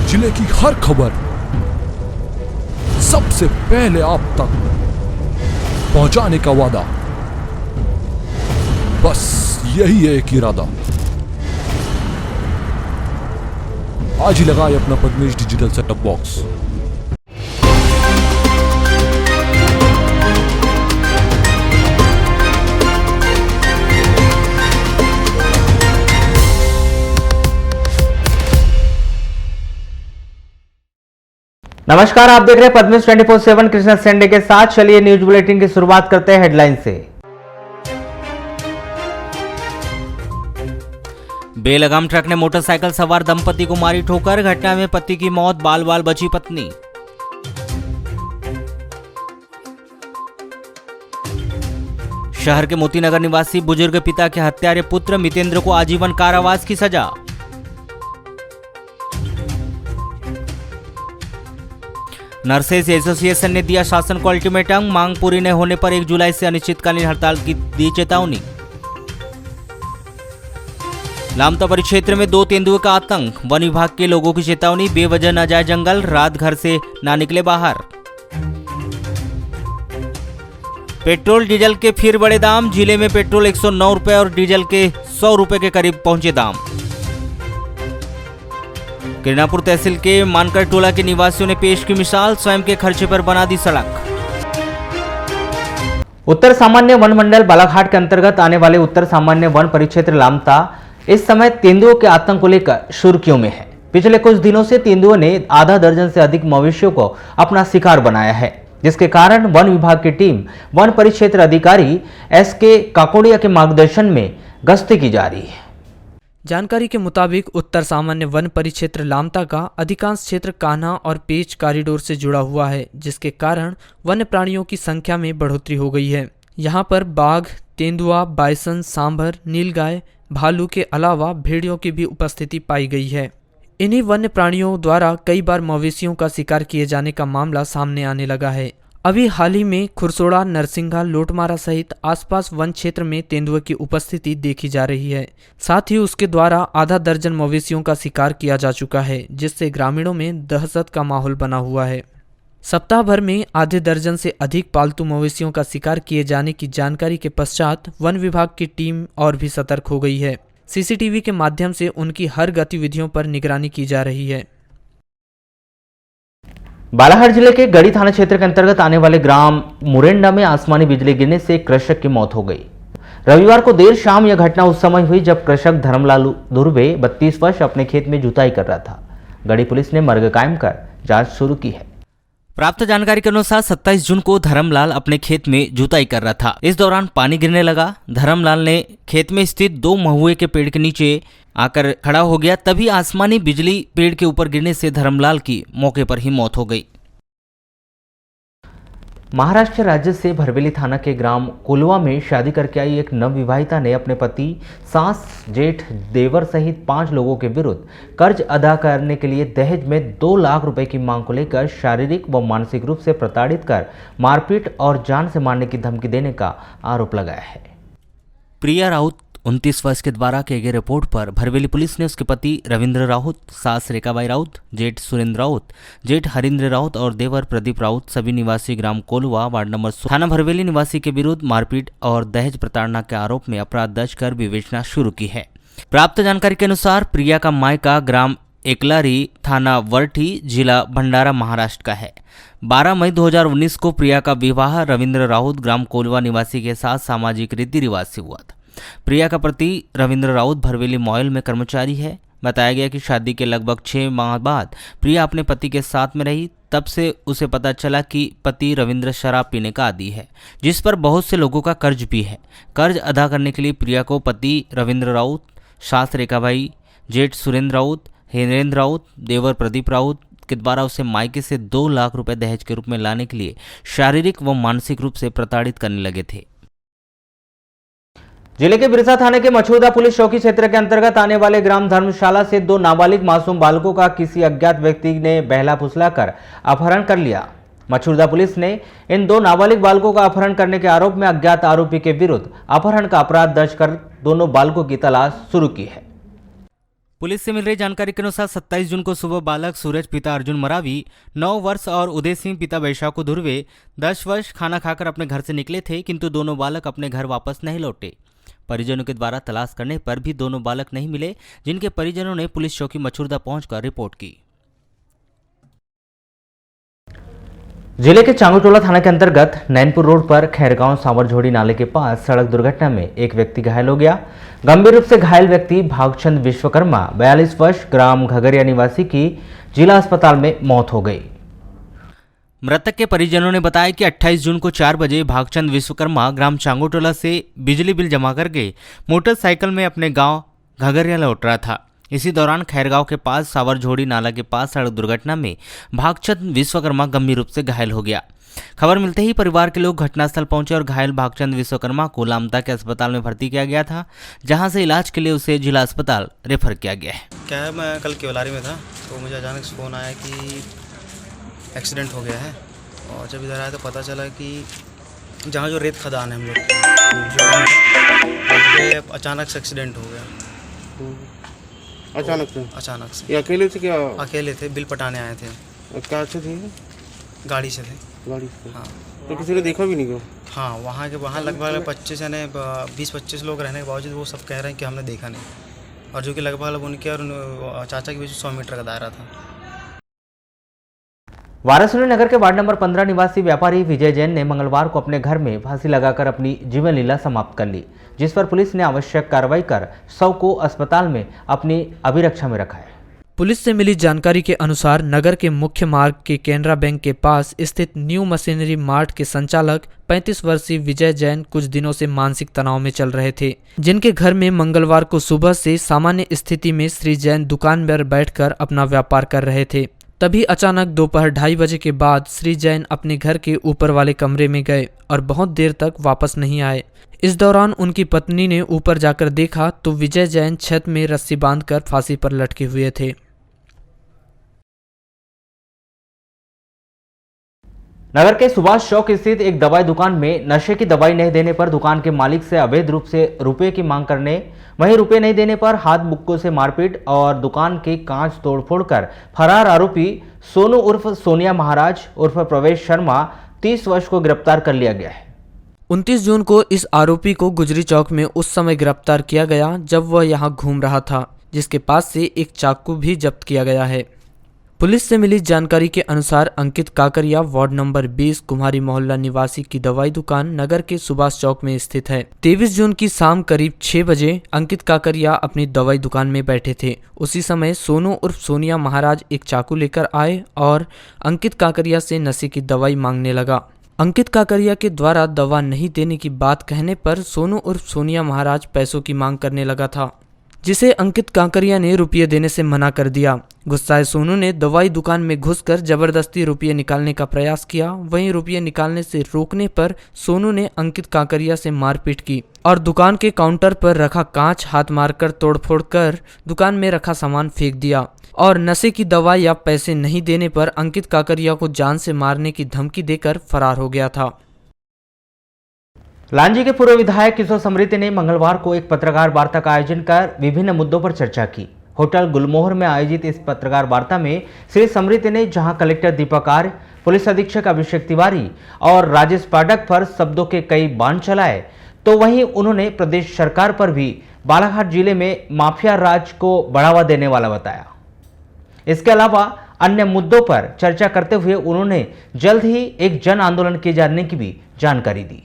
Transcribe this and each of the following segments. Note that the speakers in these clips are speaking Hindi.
जिले की हर खबर सबसे पहले आप तक पहुंचाने का वादा, बस यही है एक इरादा। आज ही लगाए अपना पद्मेश डिजिटल सेटअप बॉक्स। नमस्कार, आप देख रहे हैं पद्मेश 24/7 कृष्णा सेंडे के साथ। चलिए न्यूज बुलेटिन की शुरुआत करते हैं हेडलाइन से। बेलगाम ट्रक ने मोटरसाइकिल सवार दंपति को मारी ठोकर, घटना में पति की मौत, बाल बाल बची पत्नी। शहर के मोतीनगर निवासी बुजुर्ग पिता के हत्यारे पुत्र मितेंद्र को आजीवन कारावास की सजा। नर्सेज एसोसिएशन ने दिया शासन को अल्टीमेटम, मांग पूरी न होने पर 1 जुलाई से अनिश्चितकालीन हड़ताल की दी चेतावनी। लामता परिक्षेत्र में 2 तेंदुए का आतंक, वन विभाग के लोगों की चेतावनी, बेवजह न जाए जंगल, रात घर से ना निकले बाहर। पेट्रोल डीजल के फिर बड़े दाम, जिले में पेट्रोल 109 रुपए और डीजल के 100 रुपए के करीब पहुंचे दाम। किरणापुर तहसील के मानकर टोला के निवासियों ने पेश की मिसाल, स्वयं के खर्चे पर बना दी सड़क। उत्तर सामान्य वन मंडल बालाघाट के अंतर्गत आने वाले उत्तर सामान्य वन परिक्षेत्र लामता इस समय तेंदुओं के आतंक को लेकर सुर्खियों में है। पिछले कुछ दिनों से तेंदुओं ने आधा दर्जन से अधिक मवेशियों को अपना शिकार बनाया है, जिसके कारण वन विभाग की टीम वन परिक्षेत्र अधिकारी SK काकोड़िया के मार्गदर्शन में गश्ती की जा रही है। जानकारी के मुताबिक उत्तर सामान्य वन परिक्षेत्र लामता का अधिकांश क्षेत्र कान्हा और पेच कॉरिडोर से जुड़ा हुआ है, जिसके कारण वन्य प्राणियों की संख्या में बढ़ोतरी हो गई है। यहाँ पर बाघ, तेंदुआ, बाइसन, सांभर, नीलगाय, भालू के अलावा भेड़ियों की भी उपस्थिति पाई गई है। इन्हीं वन्य प्राणियों द्वारा कई बार मवेशियों का शिकार किए जाने का मामला सामने आने लगा है। अभी हाल ही में खुरसोड़ा, नरसिंघा, लोटमारा सहित आसपास वन क्षेत्र में तेंदुए की उपस्थिति देखी जा रही है। साथ ही उसके द्वारा आधा दर्जन मवेशियों का शिकार किया जा चुका है, जिससे ग्रामीणों में दहशत का माहौल बना हुआ है। सप्ताह भर में आधे दर्जन से अधिक पालतू मवेशियों का शिकार किए जाने की जानकारी के पश्चात वन विभाग की टीम और भी सतर्क हो गई है। CCTV के माध्यम से उनकी हर गतिविधियों पर निगरानी की जा रही है। बालाघाट जिले के गढ़ी थाना क्षेत्र के अंतर्गत आने वाले ग्राम मुरेंडा में आसमानी बिजली गिरने से कृषक की मौत हो गई। रविवार को देर शाम यह घटना उस समय हुई जब कृषक धर्मलाल दुर्वे 32 वर्ष अपने खेत में जुताई कर रहा था। गढ़ी पुलिस ने मर्ग कायम कर जांच शुरू की है। प्राप्त जानकारी के अनुसार 27 जून को धर्मलाल अपने खेत में जुताई कर रहा था। इस दौरान पानी गिरने लगा। धर्मलाल ने खेत में स्थित 2 महुए के पेड़ के नीचे आकर खड़ा हो गया, तभी आसमानी बिजली पेड़ के ऊपर गिरने से धर्मलाल की मौके पर ही मौत हो गई। महाराष्ट्र राज्य से भरवेली थाना के ग्राम कोलवा में शादी करके आई एक नवविवाहिता ने अपने पति, सास, जेठ, देवर सहित 5 लोगों के विरुद्ध कर्ज अदा करने के लिए दहेज में 2 लाख रुपए की मांग को लेकर शारीरिक व मानसिक रूप से प्रताड़ित कर मारपीट और जान से मारने की धमकी देने का आरोप लगाया है। प्रिया राउत 29 वर्ष के द्वारा किए गए रिपोर्ट पर भरवेली पुलिस ने उसके पति रविंद्र राउत, सास रेखाबाई राउत, जेठ सुरेंद्र राउत, जेठ हरिंद्र राउत और देवर प्रदीप राउत सभी निवासी ग्राम कोलवा वार्ड नंबर 16 थाना भरवेली निवासी के विरुद्ध मारपीट और दहेज प्रताड़ना के आरोप में अपराध दर्ज कर विवेचना शुरू की है। प्राप्त जानकारी के अनुसार प्रिया का मायका ग्राम एकलारी, थाना वर्ठी, जिला भंडारा, महाराष्ट्र का है। 12 मई 2019 को प्रिया का विवाह रविंद्र राउत ग्राम कोलवा निवासी के साथ सामाजिक रीति रिवाज से हुआ था। प्रिया का पति रविंद्र राउत भरवेली मॉयल में कर्मचारी है। बताया गया कि शादी के लगभग 6 माह बाद प्रिया अपने पति के साथ में रही। तब से उसे पता चला कि पति रविंद्र शराब पीने का आदी है, जिस पर बहुत से लोगों का कर्ज भी है। कर्ज अदा करने के लिए प्रिया को पति रविंद्र राउत, सास रेखाबाई, जेठ सुरेंद्र राउत, हेरेंद्र राउत, देवर प्रदीप राउत के द्वारा उसे मायके से 2 लाख रुपए दहेज के रूप में लाने के लिए शारीरिक व मानसिक रूप से प्रताड़ित करने लगे थे। जिले के बिरसा थाने के मछुदा पुलिस चौकी क्षेत्र के अंतर्गत आने वाले ग्राम धर्मशाला से 2 नाबालिग मासूम बालकों का किसी अज्ञात व्यक्ति ने बहला फुसलाकर अपहरण कर लिया। मछुदा पुलिस ने इन 2 नाबालिग बालकों का अपहरण करने के आरोप में अज्ञात आरोपी के विरुद्ध अपहरण का अपराध दर्ज कर दोनों बालकों की तलाश शुरू की है। पुलिस से मिल रही जानकारी के अनुसार 27 जून को सुबह बालक सूरज पिता अर्जुन मरावी 9 वर्ष और उदय सिंह पिता वैशाखु धुर्वे 10 वर्ष खाना खाकर अपने घर से निकले थे, किंतु दोनों बालक अपने घर वापस नहीं लौटे। परिजनों के द्वारा तलाश करने पर भी दोनों बालक नहीं मिले, जिनके परिजनों ने पुलिस चौकी मछुरदा पहुंचकर रिपोर्ट की। जिले के चांगुटोला थाना के अंतर्गत नैनपुर रोड पर खैरगांव सावरझोड़ी नाले के पास सड़क दुर्घटना में एक व्यक्ति घायल हो गया। गंभीर रूप से घायल व्यक्ति भागचंद विश्वकर्मा 42 वर्ष ग्राम घगरिया निवासी की जिला अस्पताल में मौत हो गई। मृतक के परिजनों ने बताया कि 28 जून को 4 बजे भागचंद विश्वकर्मा ग्राम चांगुटोला से बिजली बिल जमा करके मोटरसाइकिल में अपने गांव घगरिया लौट रहा था। इसी दौरान खैरगांव के पास सावरझोड़ी नाला के पास सड़क दुर्घटना में भागचंद विश्वकर्मा गंभीर रूप से घायल हो गया। खबर मिलते ही परिवार के लोग घटनास्थल पहुंचे और घायल भागचंद विश्वकर्मा को लामता के अस्पताल में भर्ती किया गया था, जहां से इलाज के लिए उसे जिला अस्पताल रेफर किया गया है। क्या है, मैं कल केवलारी में था तो मुझे अचानक से फ़ोन आया कि एक्सीडेंट हो गया है। और जब इधर आया तो पता चला कि जहाँ जो रेत खदान है हम लोग अचानक से एक्सीडेंट हो गया। अचानक से ये अकेले थे क्या? अकेले थे, बिल पटाने आए थे। क्या से थे? गाड़ी से थे। गाड़ी से? हाँ। तो किसी ने देखा भी नहीं क्यों? हाँ, वहाँ लगभग 25 यानी 20-25 लोग रहने के बावजूद वो सब कह रहे हैं कि हमने देखा नहीं, और जो कि लगभग उनके और चाचा के बीच 100 मीटर का दायरा था। वाराणसी नगर के वार्ड नंबर 15 निवासी व्यापारी विजय जैन ने मंगलवार को अपने घर में फांसी लगाकर अपनी जीवन लीला समाप्त कर ली, जिस पर पुलिस ने आवश्यक कार्रवाई कर शव को अस्पताल में अपनी अभिरक्षा में रखा है। पुलिस से मिली जानकारी के अनुसार नगर के मुख्य मार्ग के केनरा बैंक के पास स्थित न्यू मशीनरी मार्ट के संचालक 35 वर्षीय विजय जैन कुछ दिनों से मानसिक तनाव में चल रहे थे, जिनके घर में मंगलवार को सुबह से सामान्य स्थिति में श्री जैन दुकान पर बैठकर अपना व्यापार कर रहे थे। तभी अचानक दोपहर 2:30 बजे के बाद श्री जैन अपने घर के ऊपर वाले कमरे में गए और बहुत देर तक वापस नहीं आए। इस दौरान उनकी पत्नी ने ऊपर जाकर देखा तो विजय जैन छत में रस्सी बांधकर फांसी पर लटके हुए थे। नगर के सुभाष चौक स्थित एक दवाई दुकान में नशे की दवाई नहीं देने पर दुकान के मालिक से अवैध रूप से रुपए की मांग करने, वहीं रुपए नहीं देने पर हाथ बुक्कों से मारपीट और दुकान के कांच तोड़फोड़ कर फरार आरोपी सोनू उर्फ सोनिया महाराज उर्फ प्रवेश शर्मा 30 वर्ष को गिरफ्तार कर लिया गया है। 29 जून को इस आरोपी को गुजरी चौक में उस समय गिरफ्तार किया गया जब वह यहां घूम रहा था, जिसके पास से एक चाकू भी जब्त किया गया है। पुलिस से मिली जानकारी के अनुसार अंकित काकरिया वार्ड नंबर 20 कुम्हारी मोहल्ला निवासी की दवाई दुकान नगर के सुभाष चौक में स्थित है। 23 जून की शाम करीब 6 बजे अंकित काकरिया अपनी दवाई दुकान में बैठे थे। उसी समय सोनू उर्फ सोनिया महाराज एक चाकू लेकर आए और अंकित काकरिया से नशे की दवाई मांगने लगा। अंकित काकरिया के द्वारा दवा नहीं देने की बात कहने पर सोनू उर्फ सोनिया महाराज पैसों की मांग करने लगा था, जिसे अंकित काकरिया ने रुपये देने से मना कर दिया। गुस्साए सोनू ने दवाई दुकान में घुसकर जबरदस्ती रुपये निकालने का प्रयास किया। वहीं रुपये निकालने से रोकने पर सोनू ने अंकित काकरिया से मारपीट की और दुकान के काउंटर पर रखा कांच हाथ मारकर तोड़फोड़ कर दुकान में रखा सामान फेंक दिया और नशे की दवा या पैसे नहीं देने पर अंकित काकरिया को जान से मारने की धमकी देकर फरार हो गया था। लांजी के पूर्व विधायक किशोर समृद्धि ने मंगलवार को एक पत्रकार वार्ता का आयोजन कर विभिन्न मुद्दों पर चर्चा की। होटल गुलमोहर में आयोजित इस पत्रकार वार्ता में श्री समृद्धि ने जहां कलेक्टर दीपक आर्य, पुलिस अधीक्षक अभिषेक तिवारी और राजेश पाठक पर शब्दों के कई बाण चलाए, तो वहीं उन्होंने प्रदेश सरकार पर भी बालाघाट जिले में माफिया राज को बढ़ावा देने वाला बताया। इसके अलावा अन्य मुद्दों पर चर्चा करते हुए उन्होंने जल्द ही एक जन आंदोलन किए जाने की भी जानकारी दी।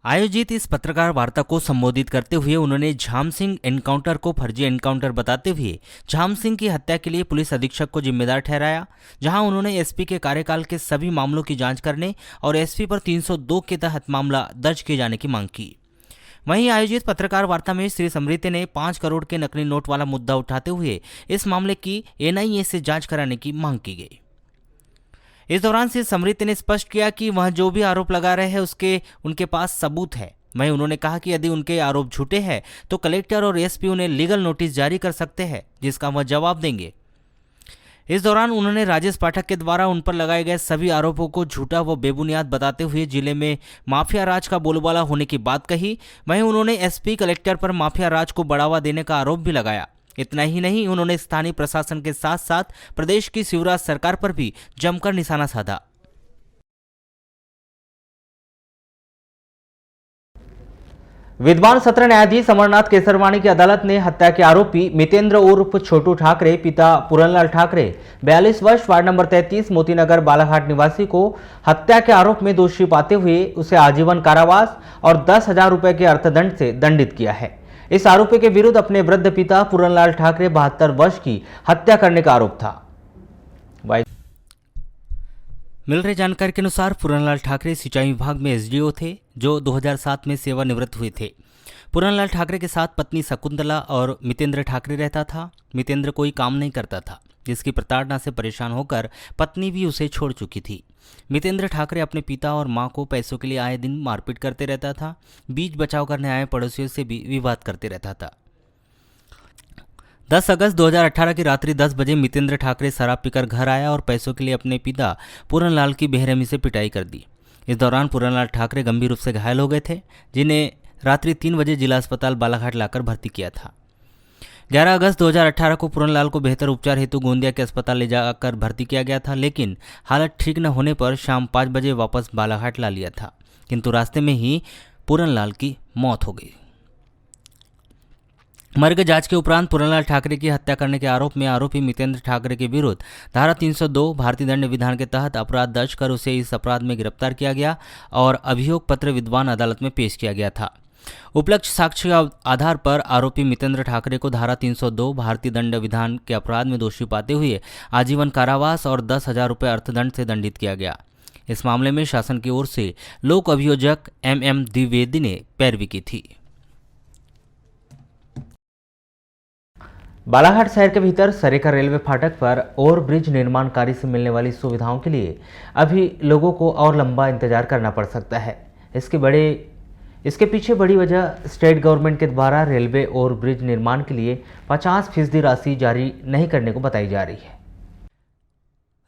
आयोजित इस पत्रकार वार्ता को संबोधित करते हुए उन्होंने झाम सिंह एनकाउंटर को फर्जी एनकाउंटर बताते हुए झाम सिंह की हत्या के लिए पुलिस अधीक्षक को जिम्मेदार ठहराया, जहां उन्होंने एसपी के कार्यकाल के सभी मामलों की जांच करने और एसपी पर 302 के तहत मामला दर्ज किए जाने की मांग की। वहीं आयोजित पत्रकार वार्ता में श्री समृद्धि ने 5 करोड़ के नकली नोट वाला मुद्दा उठाते हुए इस मामले की एनआईए से जांच कराने की मांग की गई। इस दौरान श्री समृद्धि ने स्पष्ट किया कि वह जो भी आरोप लगा रहे हैं उनके पास सबूत है। वहीं उन्होंने कहा कि यदि उनके आरोप झूठे हैं तो कलेक्टर और एसपी उन्हें लीगल नोटिस जारी कर सकते हैं, जिसका वह जवाब देंगे। इस दौरान उन्होंने राजेश पाठक के द्वारा उन पर लगाए गए सभी आरोपों को झूठा व बेबुनियाद बताते हुए जिले में माफिया राज का बोलबाला होने की बात कही। वहीं उन्होंने एसपी कलेक्टर पर माफिया राज को बढ़ावा देने का आरोप भी लगाया। इतना ही नहीं, उन्होंने स्थानीय प्रशासन के साथ साथ प्रदेश की शिवराज सरकार पर भी जमकर निशाना साधा। विद्वान सत्र न्यायाधीश अमरनाथ केसरवानी की अदालत ने हत्या के आरोपी मितेंद्र उर्फ छोटू ठाकरे पिता पूरनलाल ठाकरे 42 वर्ष वार्ड नंबर 33 मोतीनगर बालाघाट निवासी को हत्या के आरोप में दोषी पाते हुए उसे आजीवन कारावास और 10,000 रुपए के अर्थदंड से दंडित किया है। इस आरोपी के विरुद्ध अपने वृद्ध पिता पूरनलाल ठाकरे 72 वर्ष की हत्या करने का आरोप था। मिल रही जानकारी के अनुसार पूरनलाल ठाकरे सिंचाई विभाग में एसडीओ थे, जो 2007 में सेवानिवृत्त हुए थे। पूरनलाल ठाकरे के साथ पत्नी शकुंतला और मितेंद्र ठाकरे रहता था। मितेंद्र कोई काम नहीं करता था, जिसकी प्रताड़ना से परेशान होकर पत्नी भी उसे छोड़ चुकी थी। मितेंद्र ठाकरे अपने पिता और मां को पैसों के लिए आए दिन मारपीट करते रहता था। बीच बचाव करने आए पड़ोसियों से भी विवाद करते रहता था। 10 अगस्त 2018 की रात्रि 10 बजे मितेंद्र ठाकरे शराब पीकर घर आया और पैसों के लिए अपने पिता पूरनलाल की बेरहमी से पिटाई कर दी। इस दौरान पूरनलाल ठाकरे गंभीर रूप से घायल हो गए थे, जिन्हें रात्रि 3 बजे जिला अस्पताल बालाघाट लाकर भर्ती किया था। 11 अगस्त 2018 को पूरनलाल को बेहतर उपचार हेतु गोंदिया के अस्पताल ले जाकर भर्ती किया गया था, लेकिन हालत ठीक न होने पर शाम 5 बजे वापस बालाघाट ला लिया था, किंतु रास्ते में ही पूरनलाल की मौत हो गई। मर्ग जांच के उपरांत पूरनलाल ठाकरे की हत्या करने के आरोप में आरोपी मितेंद्र ठाकरे के विरुद्ध धारा 302 भारतीय दंड विधान के तहत अपराध दर्ज कर उसे इस अपराध में गिरफ्तार किया गया और अभियोग पत्र विद्वान अदालत में पेश किया गया था। उपलब्ध साक्ष्य के आधार पर आरोपी मितेंद्र ठाकरे को धारा 302 भारतीय दंड विधान के अपराध में दोषी पाते हुए आजीवन कारावास और 10,000 रुपये अर्थदंड से दंडित किया गया। इस मामले में शासन की ओर से लोक अभियोजक MM द्विवेदी ने पैरवी की थी। बालाघाट शहर के भीतर सरेका रेलवे फाटक पर ओवरब्रिज निर्माण कार्य से मिलने वाली सुविधाओं के लिए अभी लोगों को और लंबा इंतजार करना पड़ सकता है। इसके पीछे बड़ी वजह स्टेट गवर्नमेंट के द्वारा रेलवे ओवरब्रिज निर्माण के लिए 50% राशि जारी नहीं करने को बताई जा रही है।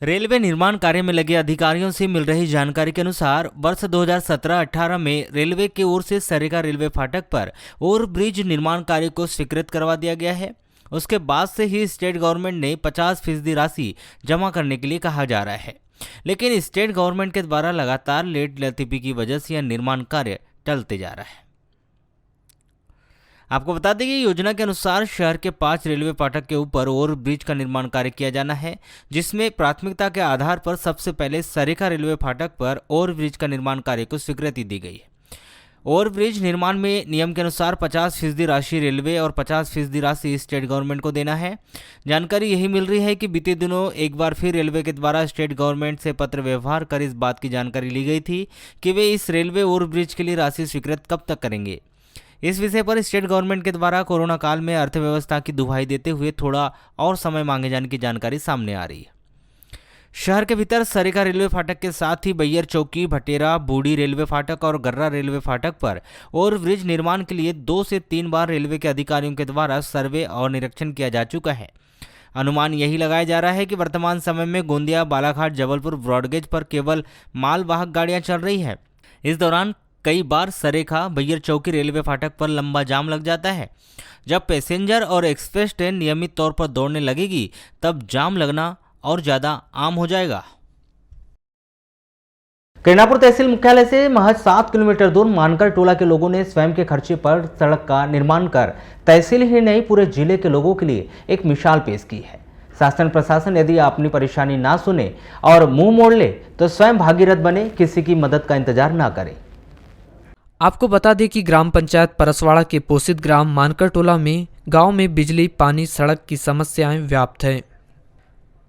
रेलवे निर्माण कार्य में लगे अधिकारियों से मिल रही जानकारी के अनुसार वर्ष 2017-18 में रेलवे की ओर से सरेका रेलवे फाटक पर ओवरब्रिज निर्माण कार्य को स्वीकृत करवा दिया गया है। उसके बाद से ही स्टेट गवर्नमेंट ने 50% राशि जमा करने के लिए कहा जा रहा है, लेकिन स्टेट गवर्नमेंट के द्वारा लगातार लेट लतीफी की वजह से यह निर्माण कार्य टलते जा रहा है। आपको बता दें कि योजना के अनुसार शहर के 5 रेलवे फाटक के ऊपर ओवरब्रिज का निर्माण कार्य किया जाना है, जिसमें प्राथमिकता के आधार पर सबसे पहले सरेका रेलवे फाटक पर ओवरब्रिज का निर्माण कार्य को स्वीकृति दी गई है। ओवरब्रिज निर्माण में नियम के अनुसार 50% राशि रेलवे और 50% राशि स्टेट गवर्नमेंट को देना है। जानकारी यही मिल रही है कि बीते दिनों एक बार फिर रेलवे के द्वारा स्टेट गवर्नमेंट से पत्र व्यवहार कर इस बात की जानकारी ली गई थी कि वे इस रेलवे ओवरब्रिज के लिए राशि स्वीकृत कब तक करेंगे। इस विषय पर स्टेट गवर्नमेंट के द्वारा कोरोना काल में अर्थव्यवस्था की दुहाई देते हुए थोड़ा और समय मांगे जाने की जानकारी सामने आ रही है। शहर के भीतर सरेका रेलवे फाटक के साथ ही बैयर चौकी, भटेरा, बूढ़ी रेलवे फाटक और गर्रा रेलवे फाटक पर ओवरब्रिज निर्माण के लिए 2 से 3 बार रेलवे के अधिकारियों के द्वारा सर्वे और निरीक्षण किया जा चुका है। अनुमान यही लगाया जा रहा है कि वर्तमान समय में गोंदिया, बालाघाट, जबलपुर ब्रॉडगेज पर केवल मालवाहक गाड़ियां चल रही है। इस दौरान कई बार सरेखा, बैयर चौकी रेलवे फाटक पर लंबा जाम लग जाता है। जब पैसेंजर और एक्सप्रेस ट्रेन नियमित तौर पर दौड़ने लगेगी, तब जाम लगना और ज्यादा आम हो जाएगा। किरणापुर तहसील मुख्यालय से महज 7 किलोमीटर दूर मानकर टोला के लोगों ने स्वयं के खर्चे पर सड़क का निर्माण कर तहसील ही नहीं पूरे जिले के लोगों के लिए एक मिसाल पेश की है। शासन प्रशासन यदि अपनी परेशानी ना सुने और मुंह मोड़ ले तो स्वयं भागीरथ बने, किसी की मदद का इंतजार ना करे। आपको बता दें कि ग्राम पंचायत परसवाड़ा के पोषित ग्राम मानकर टोला में गांव में बिजली, पानी, सड़क की समस्याएं व्याप्त हैं।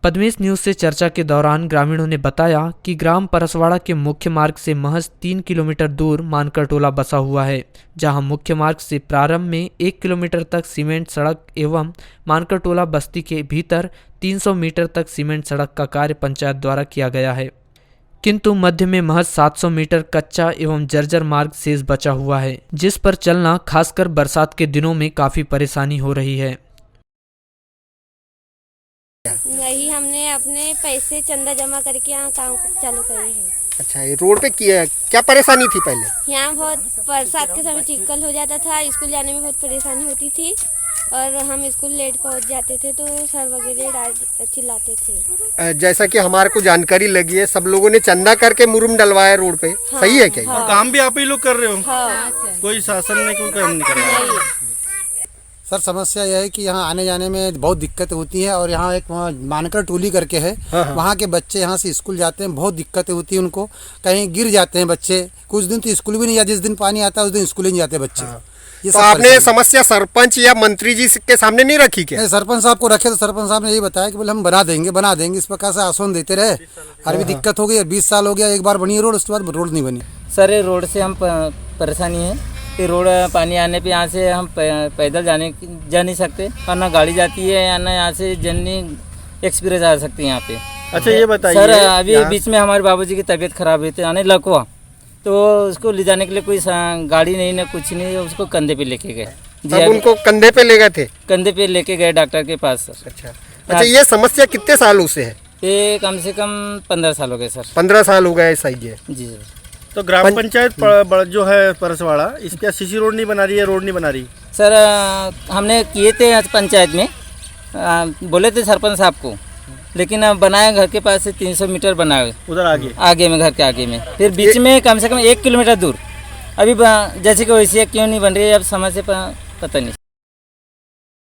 पद्मेश न्यूज से चर्चा के दौरान ग्रामीणों ने बताया कि ग्राम परसवाड़ा के मुख्य मार्ग से महज 3 किलोमीटर दूर मानकर टोला बसा हुआ है, जहां मुख्य मार्ग से प्रारंभ में 1 किलोमीटर तक सीमेंट सड़क एवं मानकर टोला बस्ती के भीतर 300 मीटर तक सीमेंट सड़क का कार्य पंचायत द्वारा किया गया है, किंतु मध्य में महज 700 मीटर कच्चा एवं जर्जर मार्ग शेष बचा हुआ है, जिस पर चलना खासकर बरसात के दिनों में काफी परेशानी हो रही है। नहीं, हमने अपने पैसे चंदा जमा करके यहाँ काम चालू करे हैं। अच्छा, ये रोड पे क्या परेशानी थी पहले? यहाँ बहुत बरसात के समय चिक्कल हो जाता था, स्कूल जाने में बहुत परेशानी होती थी। और हम स्कूल लेट पहुंच जाते थे तो सर वगैरह चिल्लाते थे। जैसा कि हमारे को जानकारी लगी है, सब लोगों ने चंदा करके मुरुम डलवाया रोड पे, सही है क्या? और काम भी आप ही लोग कर रहे हो? हाँ। कोई शासन ने कोई काम नहीं कर रहा है? सर समस्या यह है कि यहाँ आने जाने में बहुत दिक्कतें होती हैं और यहाँ एक वहाँ मानकर टोली करके है, वहाँ के बच्चे यहाँ से स्कूल जाते हैं, बहुत दिक्कतें होती हैं उनको, कहीं गिर जाते हैं बच्चे, कुछ दिन तो स्कूल भी नहीं जाते, जिस दिन पानी आता है उस दिन स्कूल ही नहीं जाते बच्चे। ये तो आपने समस्या सरपंच या मंत्री जी के सामने नहीं रखी क्या? सरपंच साहब को रखे तो सरपंच साहब ने यही बताया कि बोले हम बना देंगे, इस प्रकार से आश्वासन देते रहे। अभी दिक्कत हो गई, 20 साल हो गया, एक बार बनी रोड, उसके बाद रोड नहीं बनी। सर ये रोड से हम परेशानी है कि रोड पानी आने पे यहाँ से हम पैदल जा नहीं सकते, और ना गाड़ी जाती है या ना यहाँ से जननी एक्सप्रेस आ सकती है यहाँ पे। अच्छा ये बताइए सर, अभी बीच में हमारे बाबूजी की तबीयत खराब हुई थी, यानी लकवा, तो उसको ले जाने के लिए कोई गाड़ी नहीं ना कुछ नहीं, उसको कंधे पे लेके गए। अब उनको कंधे पे ले गए थे? कंधे पे लेके गए डॉक्टर के पास सर। अच्छा, ये समस्या कितने सालों से है? ये कम से कम 15 साल हो गए सर। 15 साल हो गए, सही है जी सर। तो ग्राम पंचायत जो है परसवाड़ा, इस पे सीसी रोड नहीं बना रही है, रोड नहीं बना रही सर? हमने किए थे आज पंचायत में, बोले थे सरपंच साहब को, लेकिन अब बनाए घर के पास से 300 मीटर बनाए उधर आगे में, घर के आगे में, फिर बीच में कम से कम 1 किलोमीटर दूर। अभी जैसे कि वैसे क्यों नहीं बन रही है, अब समय से पता नहीं।